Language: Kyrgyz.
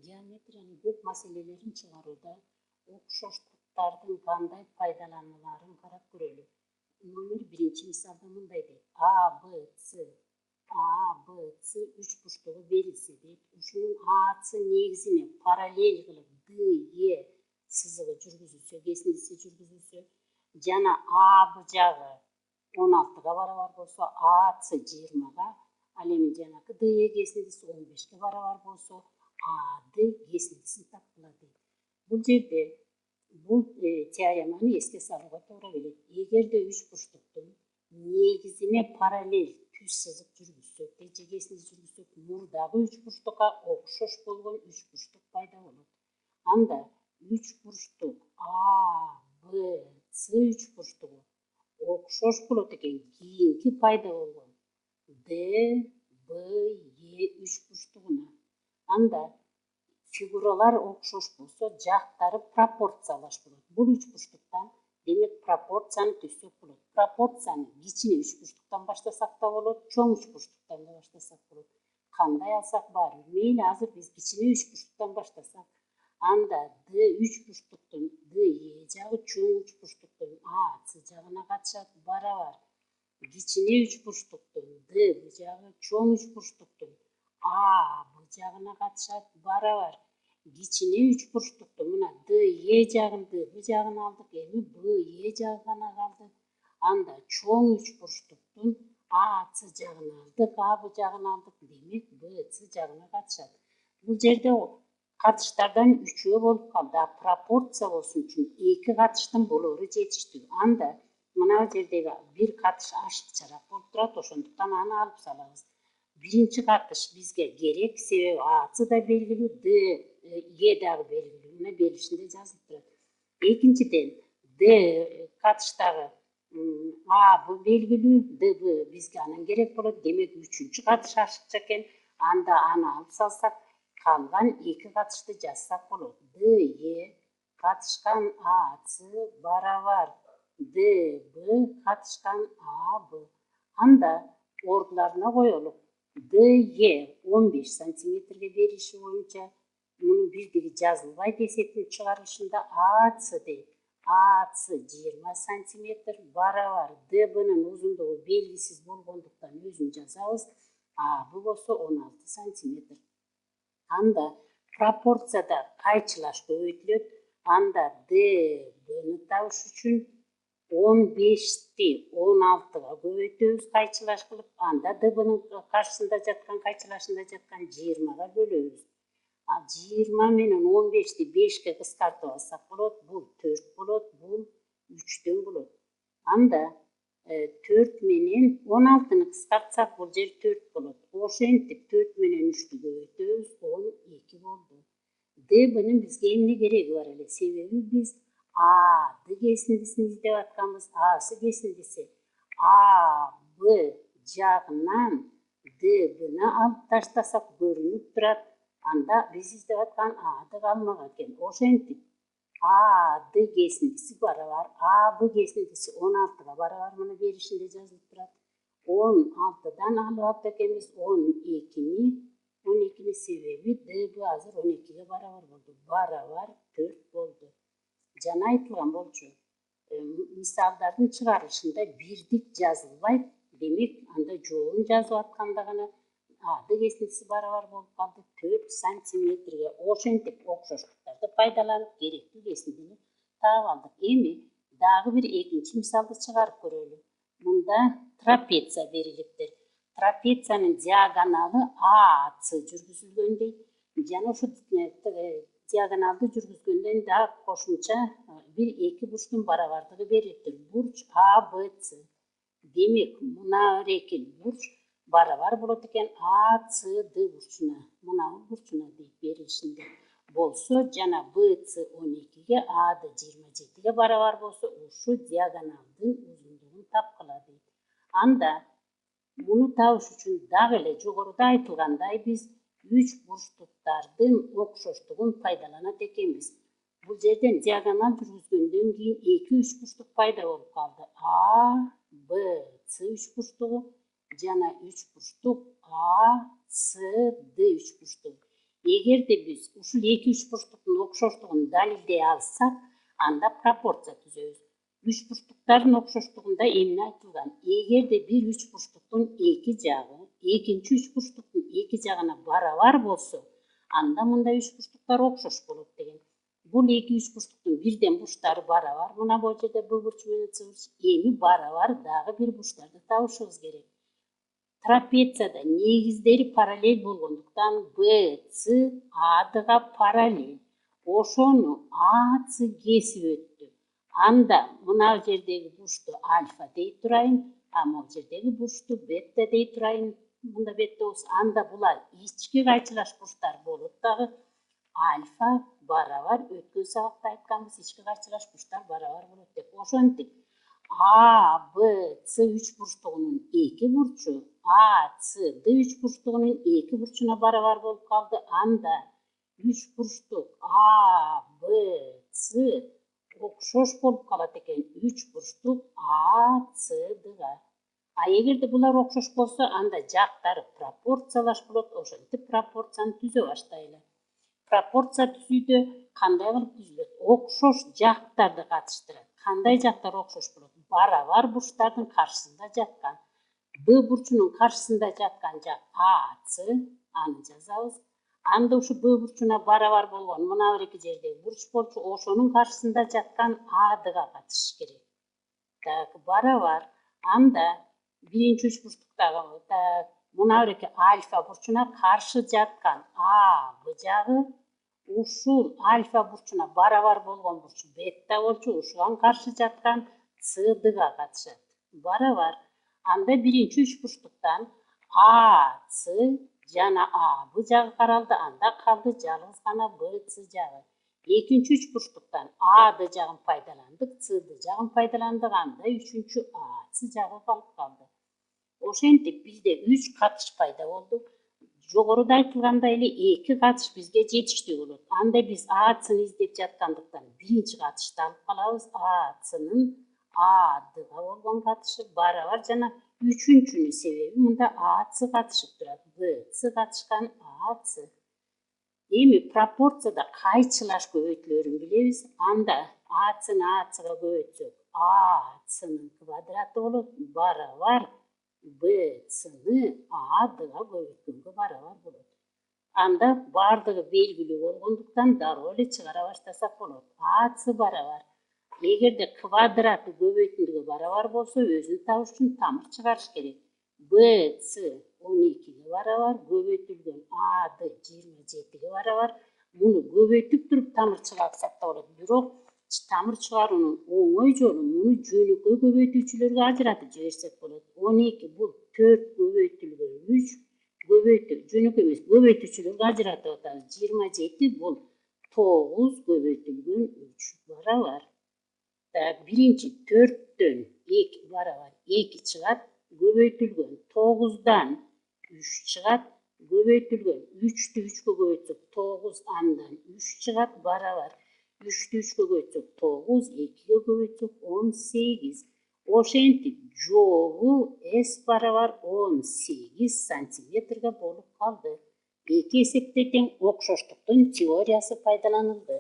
Geometriyanın көп маселелерин чыгарууда окшоштуктардын кандай пайдаланууларын карап көрөлү. Номер 1 мисалда мындай дейт: ABC үч бурчтугу берилсе дейт. Ушунун АЦ негизине параллель кылып DE сызыгы жүргүзүлсө, кесиндиси жүргүзүлсө, жана AB жагы 16га барабар болсо, АЦ 20га, ал эми жанакы DE кесиндиси 15ке барабар болсо, AD кесиндисин тапкыла дейт. Бул жерде бул теореманы эске салууга туура келет. Эгерде үч бурчтуктун негизине параллель түз сызык жүргүзсөк, же кесиндиси жүргүзсөк, мурдагы үч бурчтукка окшош болгон үч бурчтук пайда болот. Анда үч бурчтук ABC үч бурчтугу окшош болот экен. Кийинки пайда болгон DBE үч бурчтугуна. Анда фигуралар окшош болсо, жактары пропорциялаш болот. Бул үч бурчтуктан демек пропорцияны түзсөк болот. Пропорцияны кичине үч бурчтуктан баштасак да болот, чоң үч бурчтуктан да баштасак болот. Кандай алсак баары бир. Мейли азыр биз кичине үч бурчтуктан баштасак, анда D үч бурчтуктун DE жагы чоң үч бурчтуктун AC жагына катышат барабар. Кичине үч бурчтуктун DB жагы чоң үч бурчтуктун AB жагына катышат барабар. Кичине үч бурчтуктун мына DE жагын DB жагын алдык, эми BE жагы гана калды. Анда чоң үч бурчтуктун AC жагын алдык, AB жагын алдык, демек BC жагына катышат. Бул жерде катыштардан үчөө болуп калды. Пропорция болсун үчүн эки катыштын болоору жетиштүү. Анда мына жердеги бир катыш ашыкчараак болуп турат, ошондуктан аны алып салабыз. Биринчи катыш бизге керек, себеби AC да белгилүү, DE дагы белгилүү. Мына берилишинде жазылып турат. Экинчиден D катыштагы AB белгилүү, DB бизге анан керек болот. Демек үчүнчү катыш ашыкча экен. Анда аны алып салсак, калган эки катышты жазсак болот. DE катышкан AC барабар DB катышкан AB. Анда ордуларына коелу. DE 15 сантиметрге бериши боюнча мунун бирдиги жазылбайт эсептин чыгарылышында AC дейт. AC 20 сантиметр барабар DB'нын узундугу белгисиз болгондуктан өзүн жазабыз. AB болсо 16 сантиметр. Анда пропорцияда кайчылаш көбөйтүлөт. Анда DB'ни табыш үчүн 15'ti 16'ga көбөйтөбүз кайчылаш кылып. Анда DB'нин каршысында жаткан, кайчылашында жаткан 20'га бөлөбүз. 20 менен 15'ти 5'ке кыскартып алсак болот. Бул 4 болот, бул 3'төн болот. Анда 4 менен 16'ны кыскартсак бул жер 4 болот. Ошентип 4 менен 3'tү көбөйтөбүз, 12 болду. DB'нин бизге эмне кереги бар эле? Себеби биз AD кесиндисин издеп атканбыз. AC кесиндиси AB жагынан DB'ни алып таштасак көрүнүп турат. Анда биз издеп аткан AD калмак экен. Ошентип AD кесиндиси барабар AB кесиндиси 16'га барабар, мына беришинде жазылып турат. 16'дан алып экенбиз 12'ни себеби DB азыр 12'ге барабар болду. Барабар 4 болду. Жана айтылган болчу. Мисалдардын чыгарылышында бирдик жазылбайт. Демек анда жоон жазып атканда гана AD кесиндиси барабар болуп калды 4 сантиметрге. Ошентип окшоштуктарды пайдаланып керектүү кесиндини таап алдык. Эми дагы бир экинчи мисалды чыгарып көрөлү. Мында трапеция берилиптир. Трапециянын диагоналы AC жүргүзүлгөн дейт. Жана ошо диагоналды жүргүзгөндөн да кошумча бир эки бурчтун барабардыгы берилиптир. Бурч ABC. Демек мына эрекил бурч барабар болот экен ACD бурчуна. Мына бурчуна дейт берилишинде. Болсо жана BC 12'ге, AD 27'ге барабар болсо, ушу диагоналдын узундугун тапкыла дейт. Анда муну табыш үчүн дагы эле жогоруда айтылгандай биз үч бурчтуктардын окшоштугун пайдаланат экенбиз. Бул жерден диагонал жүргүзгөндөн кийин эки үч бурчтук пайда болуп калды. ABC үч бурчтугу жана үч бурчтук ACD үч бурчтугу. Эгерде биз ушул эки üçburчтуктун окшоштугун далилдей алсак, анда пропорция түзөбүз. Üçburчтуктардын окшоштугунда эмне айтылган? Эгерде бир üçburчтуктун эки жагы экинчи üçburчтуктун эки жагына барабар болсо, анда мындай üçburчтуктар окшош болот деген. Бул эки üçburчтуктун бирден бурчтары барабар. Мына бул жерде Б бурчу менен С бурчу. Эми барабар дагы бир бурчтарды табышыбыз керек. Трапецияда негиздери параллель болгондуктан Б, С Адыга параллель. Ошону АС кесип өттү. Анда мына жердеги бурчту альфа дей турайын, а могу жердеги бурчту бета дей турайын. Мында бета болсо, анда булар ички кайчылаш бурчтар болуп дагы альфа барабар өткөн сабакта айтканбыз, ички кайчылаш бурчтар барабар болот деп. Ошентип А, Б, С üçburчтугунун эки бурчу А, С, Д üçburчтугунун эки бурчуна барабар болуп калды. Анда üçburчтук А, Б, С окшош болуп калат экен üçburчтук А, С, Дга. А эгерде булар окшош болсо, анда жактары пропорциялаш болот. Ошентип пропорцияны түзө баштайлы. Пропорция түзүүдө кандай кылып түзүлөт? Окшош жактарды катыштырат. Кандай жактар окшош болот? Барабар бурчтардын каршысында жаткан. Б бурчунун каршысында жаткан жак АС, аны жазабыз. Анда ушу Б бурчуна барабар болгон мына бир эки жердеги бурч болчу, ошонун каршысында жаткан АДга катышыш керек. Так, барабар. Анда биринчи üçburчтуктагы мына бир эки альфа бурчуна каршы жаткан А, Б жагы ушул альфа бурчуна барабар болгон бурчу бета болчу, ушуга каршы жаткан С, Дга катышат. Барабар. Анда биринчи üçburчтуктан А, С жана А, Б жагы каралды, анда калды жалгыз гана Б, С жагы. Экинчи üçburчтуктан А, Д жагын пайдаландык, С, Д жагын пайдаландык, анда үчүнчү А, С жагы калып калды. Ошентип бизде 3 катыш пайда болду. Жогоруда айтылгандай эле эки катыш бизге жетиштүү болот. Анда биз АСны издеп жаткандыктан биринчи катышты алып калабыз. АСнын АДга болгон катышы барабар жана үчүнчүнүн себеби мында АС катышып турат. БС катышкан АС. Эми пропорцияда кайчылаш көбөйтүүлөрүн билебиз. Анда АСны АСга көбөйтсөк, АСнын квадраты болот барабар БСны АДга көбөйткөнгө барабар болот. Анда бардыгы белгилүү болгондуктан дароо эле чыгара баштасак болот. АС барабар. Эгерде квадраты көбөйтүндүгү барабар болсо, өзүн табыш үчүн тамыр чыгарыш керек. БС 12ге барабар, көбөйтүлгөн АД 27ге барабар. Муну көбөйтүп туруп тамыр чыгарсак да болот. Бирок тамыр чыгаруунун оңой жолу муну жөнөкөй көбөйтүүчүлөргө ажыратып жиберсек болот. 12 бул 4 көбөйтүлгөн 3 жөнөкөй эмес, көбөйтүүчүлөргө ажыратып атабыз. 27 бул 9 көбөйтүлгөн 3 барабар. Биринчи 4төн 2 барабар 2 чыгат, көбөйтүлгөн 9дан 3 чыгат, көбөйтүлгөн 3'tü 3'кө көбөйтсөк 9 андан 3 чыгат барабар. 3'tü 3'кө көбөйтсөк 9, 2'ге көбөйтсөк 18. Ошентип жобу S барабар 18 сантиметрге болуп калды. Эки эсепте тең окшоштуктун теориясы пайдаланылды.